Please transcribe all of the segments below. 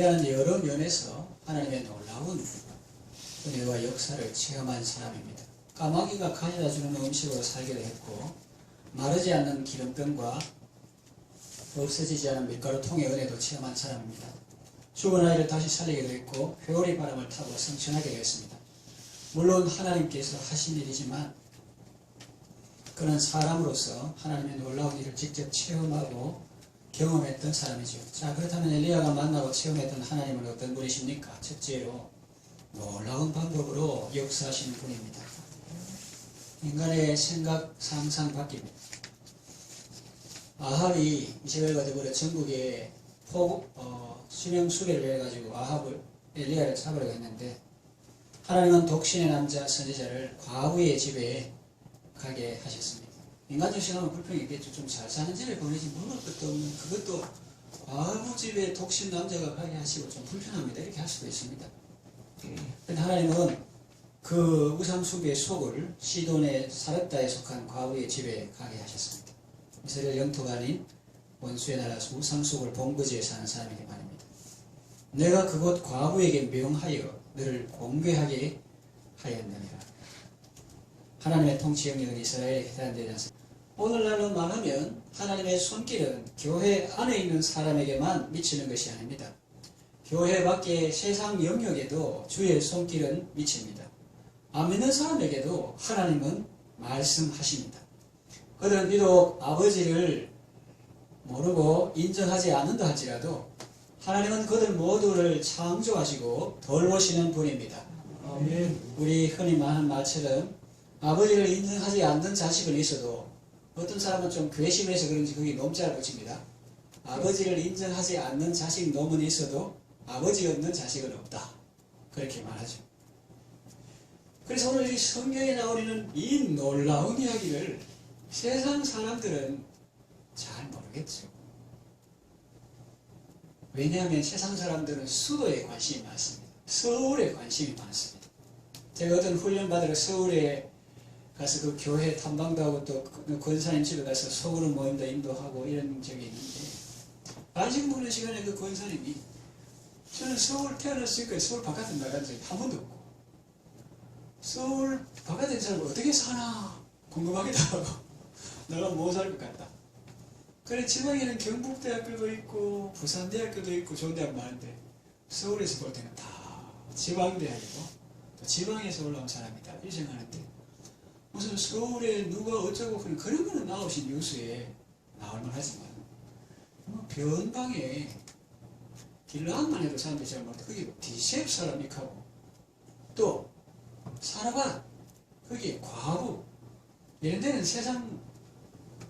엘리야는 여러 면에서 하나님의 놀라운 은혜와 역사를 체험한 사람입니다. 까마귀가 가져다 주는 음식으로 살기도 했고, 마르지 않는 기름병과 없어지지 않은 밀가루통의 은혜도 체험한 사람입니다. 죽은 아이를 다시 살리기도 했고, 회오리 바람을 타고 성천하기도 했습니다. 물론 하나님께서 하신 일이지만 그는 사람으로서 하나님의 놀라운 일을 직접 체험하고 경험했던 사람이죠. 자, 그렇다면 엘리야가 만나고 체험했던 하나님은 어떤 분이십니까? 첫째로 놀라운 방법으로 역사하시는 분입니다. 인간의 생각, 상상 바뀝니다. 아합이 이스라엘과 더불어 전국에 수령 수배를 해가지고 아합을 엘리야를 잡으려고 했는데, 하나님은 독신의 남자 선지자를 과부의 집에 가게 하셨습니다. 인간적 생각은 불평이 있겠죠. 좀 잘 사는 집에 보내지 먹을 것도 없는, 그것도 과부 집에 독신 남자가 가게 하시고 좀 불편합니다. 이렇게 할 수도 있습니다. 그런데 하나님은 그 우상숭배의 속을 시돈의 사렙다에 속한 과부의 집에 가게 하셨습니다. 이스라엘 영토가 아닌 원수의 나라 우상숭을 본거지에 사는 사람에게 말입니다. 내가 그곳 과부에게 명하여 너를 공개하게 하였느니라. 하나님의 통치 영역은 이스라엘에 해당되지 않습니다. 오늘날로 말하면 하나님의 손길은 교회 안에 있는 사람에게만 미치는 것이 아닙니다. 교회 밖의 세상 영역에도 주의 손길은 미칩니다. 안 믿는 사람에게도 하나님은 말씀하십니다. 그들은 비록 아버지를 모르고 인정하지 않는다 할지라도 하나님은 그들 모두를 창조하시고 돌보시는 분입니다. 우리 흔히 말하는 말처럼 아버지를 인정하지 않는 자식은 있어도, 어떤 사람은 좀 괘씸해서 그런지 거기 놈자를 붙입니다. 아버지를 인정하지 않는 자식 놈은 있어도 아버지 없는 자식은 없다, 그렇게 말하죠. 그래서 오늘 이 성경에 나오는 이 놀라운 이야기를 세상 사람들은 잘 모르겠죠. 왜냐하면 세상 사람들은 수도에 관심이 많습니다. 서울에 관심이 많습니다. 제가 어떤 훈련 받으러 서울에 가서 그 교회 탐방도 하고 또 권사님 집에 가서 서울을 모임도 인도하고 이런 적이 있는데, 관심 보는 시간에 그 권사님이, 저는 서울 태어났으니까 서울 바깥에 나간 적이 한 번도 없고, 서울 바깥에 사람 어떻게 사나 궁금하기도 하고 내가 못 살 것 같다. 그래, 지방에는 경북대학교도 있고 부산대학교도 있고 좋은 대학 많은데, 서울에서 볼 때는 다 지방대학이고 또 지방에서 올라온 사람이다 이렇게 생각하는데, 무슨 서울에 누가 어쩌고 그런 거는 나오신 뉴스에 나올만 하지만, 변방에 길라한만 해도 사람들이 잘 모르는데 거기 디셉 사람이 가고, 또 사라반, 거기에 과부, 이런 데는 세상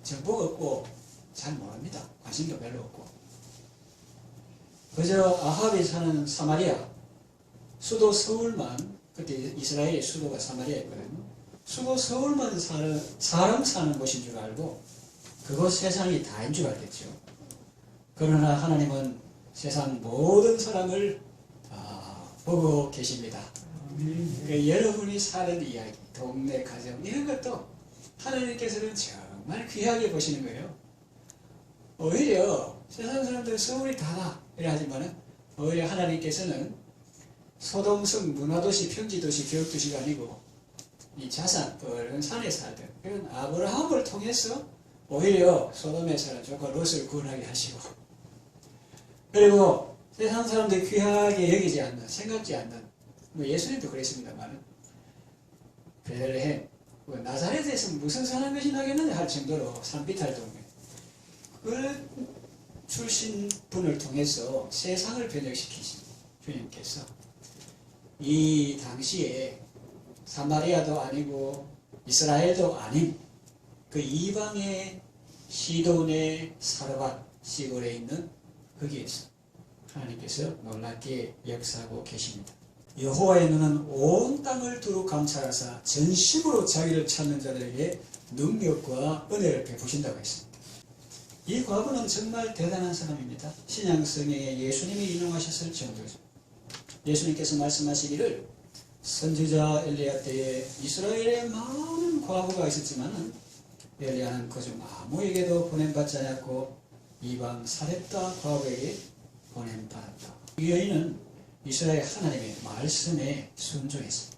정보가 없고 잘 모릅니다. 관심도 별로 없고. 그저 아합이 사는 사마리아, 수도 서울만, 그때 이스라엘의 수도가 사마리아였거든요. 수도 서울만 사람 사는 곳인 줄 알고 그곳 세상이 다인 줄 알겠죠. 그러나 하나님은 세상 모든 사람을 보고 계십니다. 그러니까 여러분이 사는 이야기, 동네 가정 이런 것도 하나님께서는 정말 귀하게 보시는 거예요. 오히려 세상 사람들은 서울이 다다 이래 하지만은, 오히려 하나님께서는 소동성 문화도시, 평지도시, 교육도시가 아니고 이 자산, 뻘건 산에 살던 그런 아브라함을 통해서 오히려 소돔에 사는 조카 롯을 구원하게 하시고, 그리고 세상 사람들이 귀하게 여기지 않는, 생각지 않는, 예수님도 그랬습니다만, 베들레헴, 나사렛에서 무슨 선한 것이 나겠느냐 할 정도로 산비탈 동네, 그 출신 분을 통해서 세상을 변혁시키신 주님께서 이 당시에 사마리아도 아니고 이스라엘도 아닌 그 이방의 시돈의 사르밧 시골에 있는 거기에서 하나님께서 놀랍게 역사하고 계십니다. 여호와의 눈은 온 땅을 두루 감찰하사 전심으로 자기를 찾는 자들에게 능력과 은혜를 베푸신다고 했습니다. 이 과부는 정말 대단한 사람입니다. 신약성경에 예수님이 인용하셨을 정도죠. 예수님께서 말씀하시기를, 선지자 엘리야 때에 이스라엘에 많은 과부가 있었지만 엘리야는 그중 아무에게도 보냄받지 않았고 이방 사렙다 과부에게 보냄받았다. 이 여인은 이스라엘 하나님의 말씀에 순종했습니다.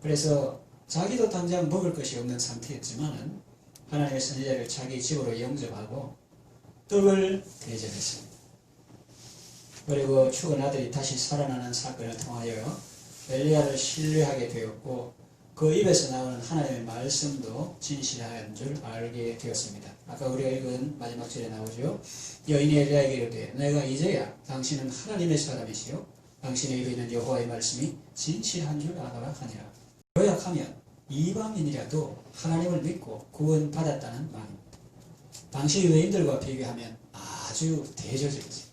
그래서 자기도 당장 먹을 것이 없는 상태였지만 하나님의 선지자를 자기 집으로 영접하고 떡을 대접했습니다. 그리고 죽은 아들이 다시 살아나는 사건을 통하여 엘리야를 신뢰하게 되었고 그 입에서 나오는 하나님의 말씀도 진실한 줄 알게 되었습니다. 아까 우리가 읽은 마지막 절에 나오죠. 여인이 엘리야에게 이르되 내가 이제야 당신은 하나님의 사람이시요 당신의 입에 있는 여호와의 말씀이 진실한 줄 알아라 하니라. 요약하면 이방인이라도 하나님을 믿고 구원받았다는 말입니다. 당시 유대인들과 비교하면 아주 대조적이죠.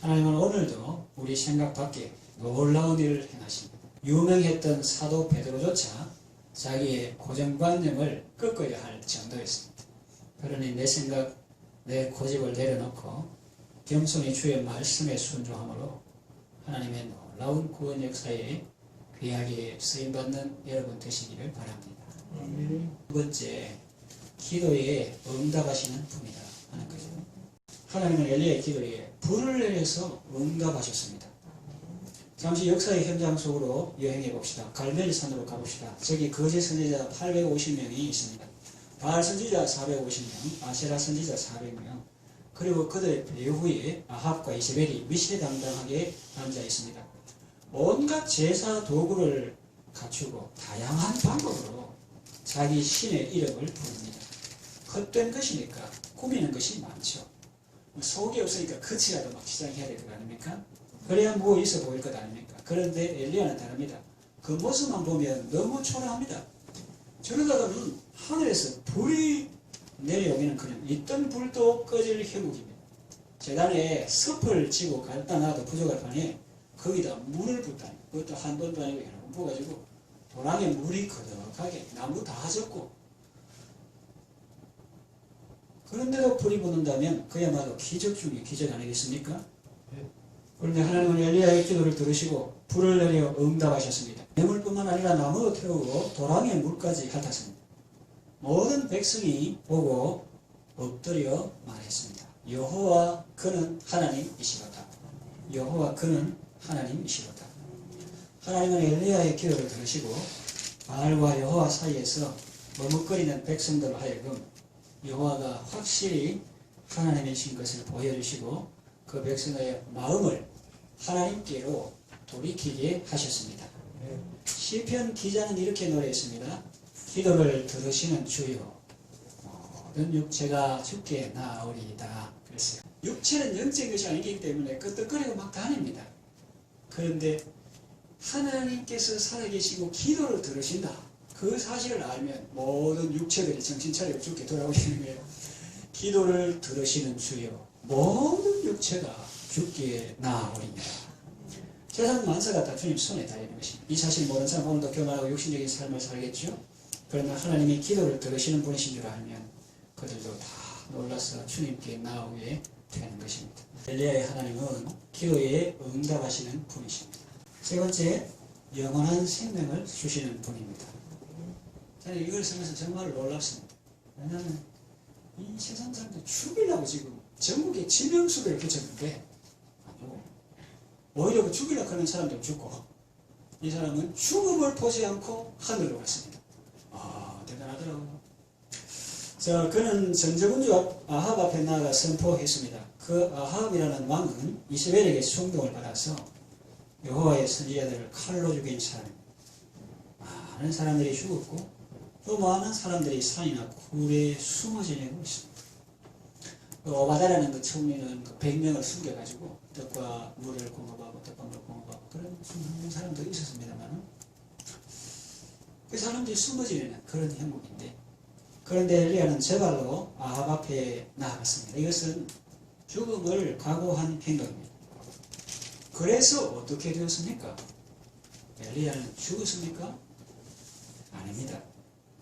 하나님은 오늘도 우리 생각 밖에 놀라운 일을 행하십니다. 유명했던 사도 베드로조차 자기의 고정관념을 꺾어야 할 정도였습니다. 그러니 내 생각, 내 고집을 내려놓고 겸손히 주의 말씀에 순종함으로 하나님의 놀라운 구원 역사에 귀하게 쓰임받는 여러분 되시기를 바랍니다. 두 번째, 기도에 응답하시는 분이다 하는 거죠. 하나님은 엘리야의 기도에 불을 내려서 응답하셨습니다. 잠시 역사의 현장 속으로 여행해 봅시다. 갈멜산으로 가봅시다. 저기 거짓 선지자 850명이 있습니다. 바알 선지자 450명, 아세라 선지자 400명, 그리고 그들의 배후에 아합과 이세벨이 위세당당하게 앉아 있습니다. 온갖 제사 도구를 갖추고 다양한 방법으로 자기 신의 이름을 부릅니다. 헛된 것이니까 꾸미는 것이 많죠. 속이 없으니까 끝이라도 막 시작해야 될 것 아닙니까? 그래야 뭐 있어 보일 것 아닙니까? 그런데 엘리야는 다릅니다. 그 모습만 보면 너무 초라합니다. 저러다가는 하늘에서 불이 내려오기는 그냥 있던 불도 꺼질 형국입니다. 재단에 섭을 지고 갖다 놔도 부족할 판에 거기다 물을 붓다니, 그것도 한 번도 아니고 여러 번 부어가지고 도랑에 물이 거덕하게 나무 다 젖고, 그런데도 불이 붙는다면 그야말로 기적 중에 기적 아니겠습니까? 그런데 하나님은 엘리야의 기도를 들으시고 불을 내려 응답하셨습니다. 뇌물뿐만 아니라 나무도 태우고 도랑에 물까지 핥았습니다. 모든 백성이 보고 엎드려 말했습니다. 여호와 그는 하나님이시로다. 여호와 그는 하나님이시로다. 하나님은 엘리야의 기도를 들으시고 바알과 여호와 사이에서 머뭇거리는 백성들로 하여금 여호와가 확실히 하나님이신 것을 보여주시고 그 백성의 마음을 하나님께로 돌이키게 하셨습니다. 시편 기자는 이렇게 노래했습니다. 기도를 들으시는 주여 모든 육체가 주께 나아오리이다 그랬어요. 육체는 영적인 것이 아니기 때문에 끄떡거리고 막 다닙니다. 그런데 하나님께서 살아계시고 기도를 들으신다, 그 사실을 알면 모든 육체들이 정신 차리고 주께 돌아오시는 거예요. 기도를 들으시는 주여 모든 육체가 주께 나아오리이다. 세상 만사가 다 주님 손에 달리는 것입니다. 이 사실 모르는 사람 오늘도 교만하고 육신적인 삶을 살겠죠. 그러나 하나님이 기도를 들으시는 분이신 줄 알면 그들도 다 놀라서 주님께 나오게 되는 것입니다. 엘리야의 하나님은 기도에 응답하시는 분이십니다. 세 번째, 영원한 생명을 주시는 분입니다. 저는 이걸 쓰면서 정말 놀랍습니다. 왜냐하면 이 세상 사람들 죽이려고 지금 전국에 지명수를 붙였는데 오히려 죽이려고 하는 사람들 죽고, 이 사람은 죽음을 보지 않고 하늘로 갔습니다. 대단하더라고요. 자, 그는 전제군주 아합 앞에 나아가 선포했습니다. 그 아합이라는 왕은 이세벨에게 충동을 받아서 여호와의 선지자들을 칼로 죽인 사람입니다. 많은 사람들이 죽었고 또 많은 사람들이 산이나 굴에 숨어 지내고 있습니다. 오바다라는 그 총리는 그 100명을 숨겨가지고 떡과 물을 공급하고 떡과 물을 공급하고 그런 숨는 사람들이 있었습니다만, 그 사람들이 숨어 지내는 그런 형국인데, 그런데 엘리야는 제발로 아합 앞에 나아갔습니다. 이것은 죽음을 각오한 행동입니다. 그래서 어떻게 되었습니까? 엘리야는 죽었습니까? 아닙니다.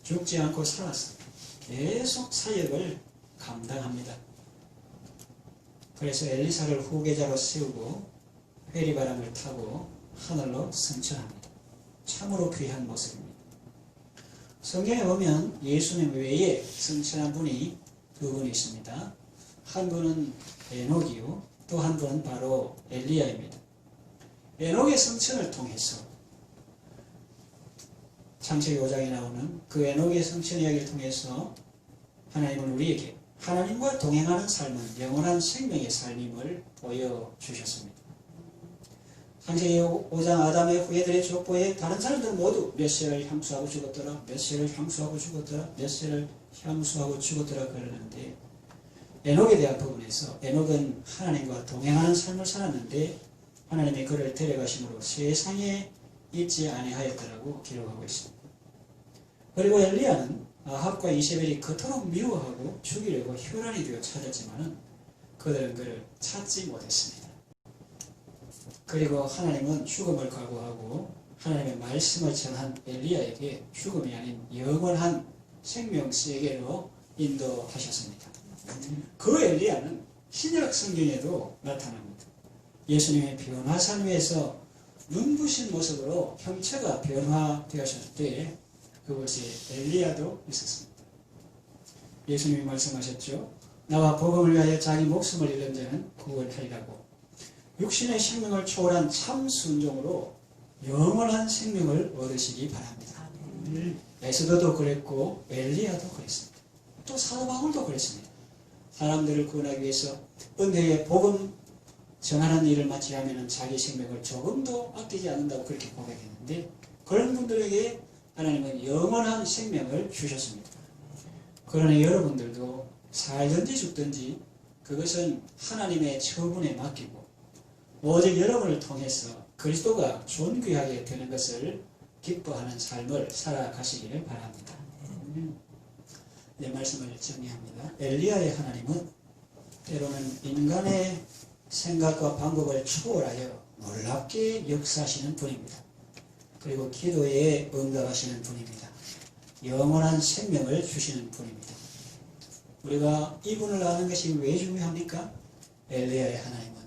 죽지 않고 살았습니다. 계속 사역을 감당합니다. 그래서 엘리사를 후계자로 세우고 회리바람을 타고 하늘로 승천합니다. 참으로 귀한 모습입니다. 성경에 보면 예수님 외에 승천한 분이 두 분이 있습니다. 한 분은 에녹이요, 또 한 분은 바로 엘리야입니다. 에녹의 성천을 통해서 창세기 5장에 나오는 그 에녹의 성천 이야기를 통해서 하나님은 우리에게 하나님과 동행하는 삶은 영원한 생명의 삶임을 보여주셨습니다. 창세기 5장 아담의 후예들의 족보에 다른 사람들은 모두 몇 세를 향수하고 죽었더라, 몇 세를 향수하고 죽었더라, 몇 세를 향수하고 죽었더라 그러는데 에녹에 대한 부분에서 에녹은 하나님과 동행하는 삶을 살았는데 하나님이 그를 데려가심으로 세상에 있지 아니하였더라고 기록하고 있습니다. 그리고 엘리야는 아합과 이세벨이 그토록 미워하고 죽이려고 혈안이 되어 찾았지만 그들은 그를 찾지 못했습니다. 그리고 하나님은 죽음을 각오하고 하나님의 말씀을 전한 엘리야에게 죽음이 아닌 영원한 생명 세계로 인도하셨습니다. 그 엘리야는 신약 성경에도 나타납니다. 예수님의 변화산 위에서 눈부신 모습으로 형체가 변화되었을 때 그것이 엘리야도 있었습니다. 예수님이 말씀하셨죠. 나와 복음을 위하여 자기 목숨을 잃은 자는 구원하리라고. 육신의 생명을 초월한 참 순종으로 영원한 생명을 얻으시기 바랍니다. 에스더도 그랬고 엘리야도 그랬습니다. 또 사도 바울도 그랬습니다. 사람들을 구원하기 위해서 은혜의 복음 전하는 일을 마치 하면 자기 생명을 조금도 아끼지 않는다고 그렇게 고백했는데 그런 분들에게 하나님은 영원한 생명을 주셨습니다. 그러니 여러분들도 살든지 죽든지 그것은 하나님의 처분에 맡기고 오직 여러분을 통해서 그리스도가 존귀하게 되는 것을 기뻐하는 삶을 살아가시기를 바랍니다. 내 말씀을 정리합니다. 엘리야의 하나님은 때로는 인간의 생각과 방법을 초월하여 놀랍게 역사하시는 분입니다. 그리고 기도에 응답하시는 분입니다. 영원한 생명을 주시는 분입니다. 우리가 이분을 아는 것이 왜 중요합니까? 엘리야의 하나님은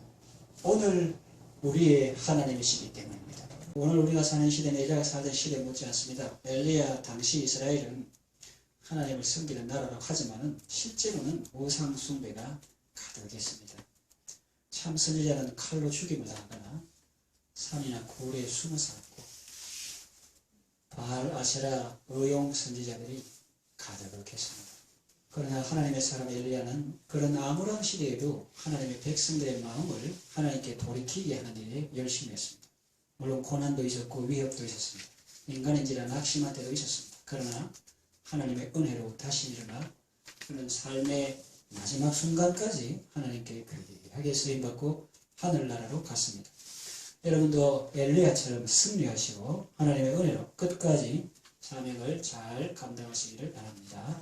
오늘 우리의 하나님이시기 때문입니다. 오늘 우리가 사는 시대는 엘리야가 살던 시대에 묻지 않습니다. 엘리야 당시 이스라엘은 하나님을 섬기는 나라라고 하지만 실제로는 우상 숭배가 가득했습니다. 참 선지자는 칼로 죽임을 당하거나 산이나 굴에 숨어 살았고 바알, 아세라, 의용 선지자들이 가득했습니다. 그러나 하나님의 사람 엘리야는 그런 암울한 시대에도 하나님의 백성들의 마음을 하나님께 돌이키게 하는 일에 열심히 했습니다. 물론 고난도 있었고 위협도 있었습니다. 인간인지라 낙심할 때도 있었습니다. 그러나 하나님의 은혜로 다시 일어나 그런 삶의 마지막 순간까지 하나님께 귀하게 쓰임받고 하늘나라로 갔습니다. 여러분도 엘리야처럼 승리하시고 하나님의 은혜로 끝까지 사명을 잘 감당하시기를 바랍니다.